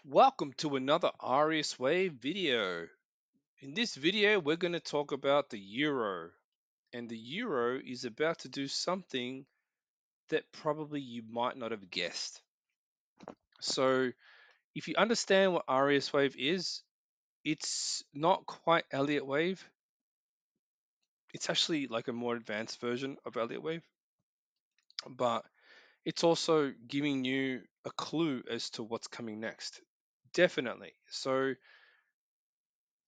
Welcome to another Arius Wave video. In this video, we're going to talk about the euro. And the euro is about to do something that probably you might not have guessed. So, if you understand what Arius Wave is, it's not quite Elliott Wave. It's actually like a more advanced version of Elliott Wave, but it's also giving you a clue as to what's coming next. Definitely. So,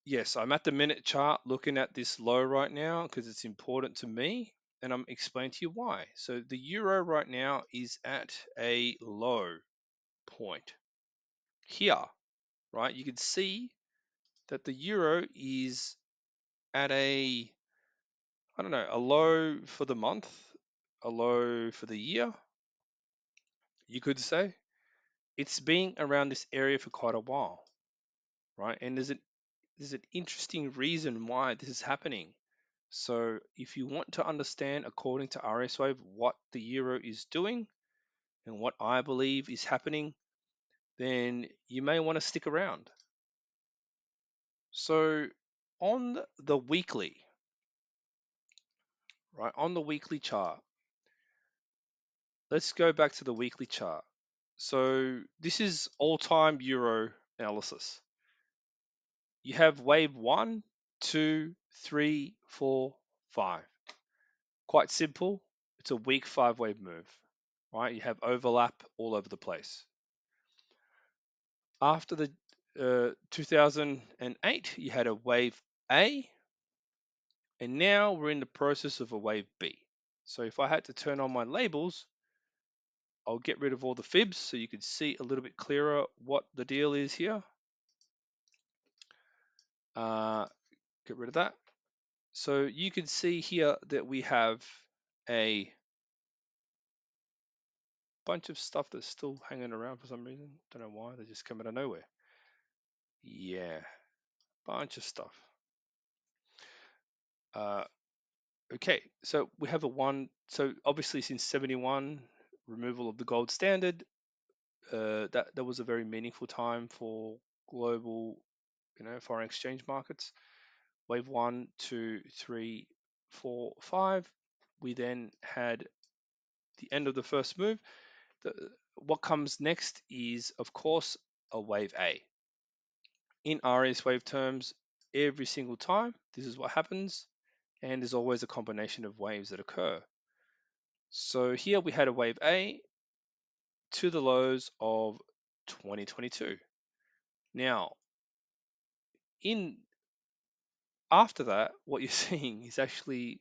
yes, I'm at the minute chart looking at this low right now because it's important to me, and I'm explaining to you why. So the euro right now is at a low point here, right? You can see that the euro is at I don't know, a low for the month, a low for the year, you could say. It's been around this area for quite a while, right? And there's an interesting reason why this is happening. So if you want to understand, according to RSWave, what the euro is doing and what I believe is happening, then you may want to stick around. So on the weekly, right, on the weekly chart, let's go back to the weekly chart. So this is all-time euro analysis. You have wave 1, 2, 3, 4, 5. Quite simple. It's a week 5 wave move, right? You have overlap all over the place. After the 2008, you had a wave A, and now we're in the process of a wave B. So if I had to turn on my labels, I'll get rid of all the fibs so you can see a little bit clearer what the deal is here. Uh, get rid of that. So you can see here that we have a bunch of stuff that's still hanging around for some reason. Don't know why, they just come out of nowhere. Yeah, bunch of stuff. Uh, Okay, so we have a one. So obviously, since 71, removal of the gold standard, that was a very meaningful time for global, foreign exchange markets. Wave 1, 2, 3, 4, 5. We then had the end of the first move. The, what comes next is, of course, a wave A. In RS wave terms, every single time, this is what happens, and there's always a combination of waves that occur. So here we had a wave A to the lows of 2022. Now, in after that, what you're seeing is actually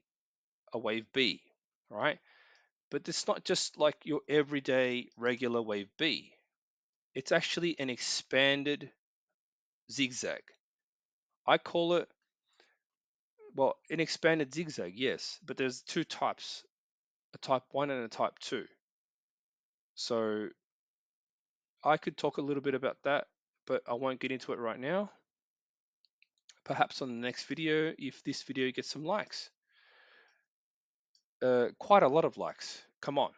a wave B, right? But it's not just like your everyday regular wave B. It's actually an expanded zigzag. I call it, well, an expanded zigzag, yes, but there's two types, a type 1 and a type 2. So I could talk a little bit about that, but I won't get into it right now. Perhaps on the next video, if this video gets some likes. Quite a lot of likes. Come on,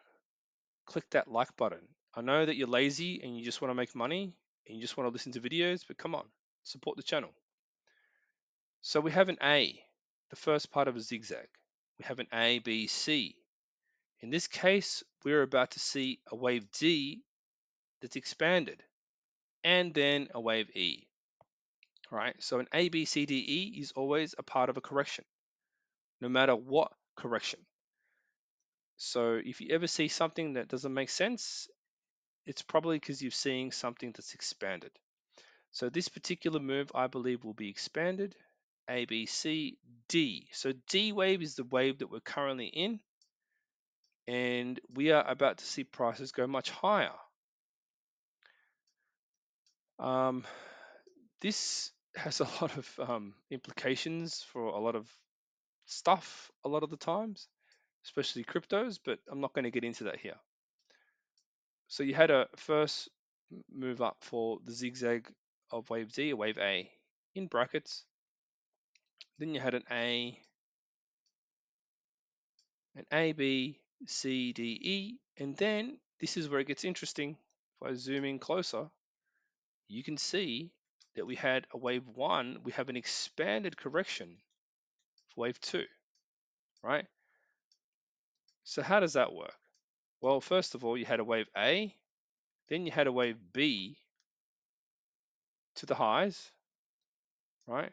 click that like button. I know that you're lazy and you just want to make money and you just want to listen to videos, but come on, support the channel. So we have an A, the first part of a zigzag. We have an A, B, C. In this case, we're about to see a wave D that's expanded and then a wave E. All right, so an A, B, C, D, E is always a part of a correction, no matter what correction. So if you ever see something that doesn't make sense, it's probably because you're seeing something that's expanded. So this particular move, I believe, will be expanded. A, B, C, D. So D wave is the wave that we're currently in, and we are about to see prices go much higher. Um, this has a lot of implications for a lot of stuff a lot of the times, especially cryptos, but I'm not going to get into that here. So you had a first move up for the zigzag of wave D or wave A in brackets. Then you had an A, B, C, D, E, and then this is where it gets interesting. If I zoom in closer, you can see that we had a wave one, we have an expanded correction for wave two, right? So how does that work? Well, first of all, you had a wave A, then you had a wave B to the highs, right?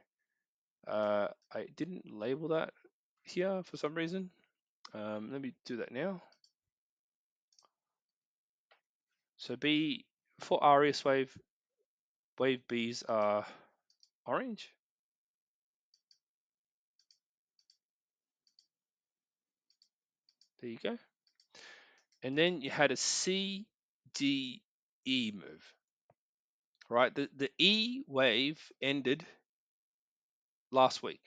I didn't label that here for some reason. Let me do that now. So B for Arias wave, wave B's are orange. There you go. And then you had a C, D, E move, right? The E wave ended last week.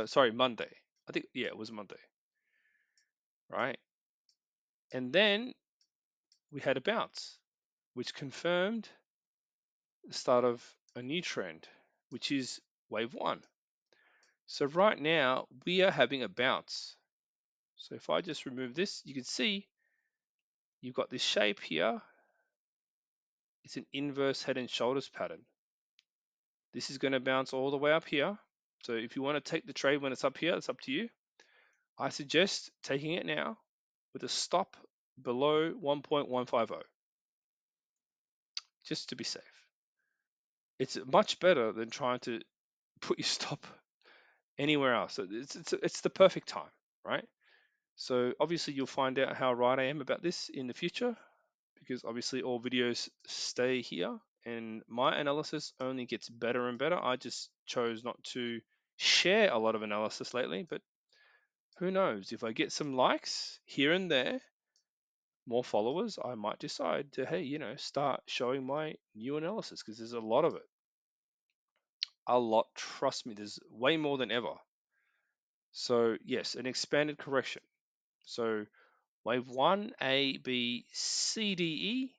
Sorry, Monday. I think, yeah, it was Monday, right? And then we had a bounce, which confirmed the start of a new trend, which is wave one. So right now we are having a bounce. So if I just remove this, you can see you've got this shape here. It's an inverse head and shoulders pattern. This is going to bounce all the way up here. So if you want to take the trade when it's up here, it's up to you. I suggest taking it now with a stop below 1.150, just to be safe. It's much better than trying to put your stop anywhere else. So it's the perfect time, right? So obviously you'll find out how right I am about this in the future, because obviously all videos stay here and my analysis only gets better and better. I just chose not to share a lot of analysis lately, but who knows? If I get some likes here and there, more followers, I might decide to, hey, start showing my new analysis, because there's a lot of it. A lot, trust me, there's way more than ever. So yes, an expanded correction. So wave 1, A, B, C, D, E,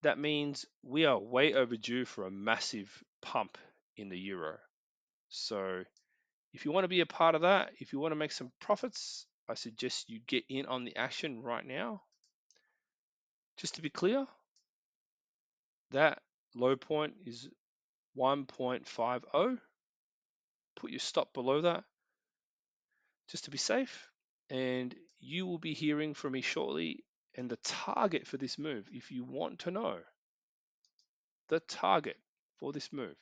that means we are way overdue for a massive pump in the euro. So if you want to be a part of that, if you want to make some profits, I suggest you get in on the action right now. Just to be clear, that low point is 1.50. Put your stop below that just to be safe. And you will be hearing from me shortly. And the target for this move, if you want to know, the target for this move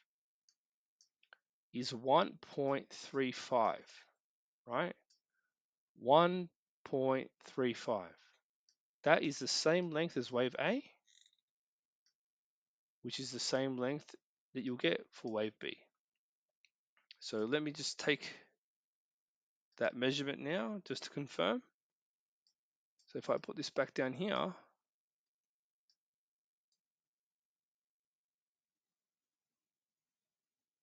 is 1.35, right? 1.35. That is the same length as wave A, which is the same length that you'll get for wave B. So let me just take that measurement now just to confirm. So if I put this back down here,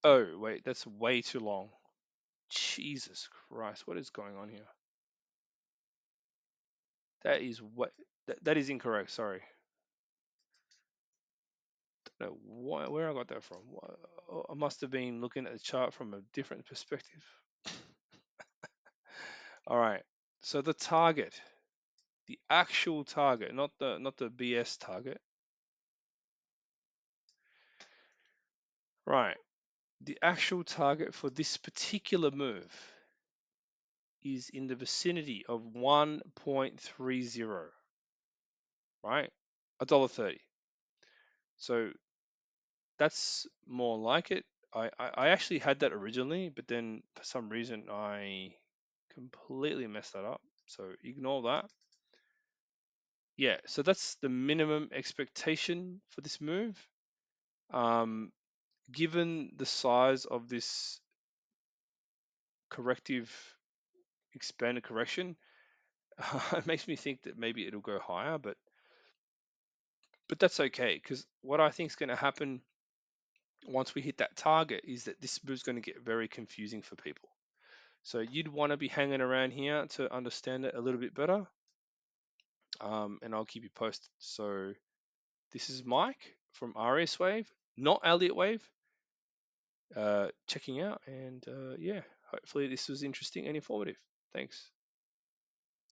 oh wait, that's way too long. Jesus Christ, what is going on here? That is what that is incorrect. Sorry. Don't know where I got that from. I must have been looking at the chart from a different perspective. All right. So the target, the actual target, not the BS target. Right. The actual target for this particular move is in the vicinity of 1.30, right? $1.30. So that's more like it. I actually had that originally, but then for some reason I completely messed that up. So ignore that. Yeah, so that's the minimum expectation for this move. Given the size of this corrective expanded correction, it makes me think that maybe it'll go higher, but that's okay, because what I think is going to happen once we hit that target is that this move's going to get very confusing for people. So you'd want to be hanging around here to understand it a little bit better, and I'll keep you posted. So this is Mike from RS Wave, not Elliott Wave, checking out, and yeah, hopefully this was interesting and informative. Thanks.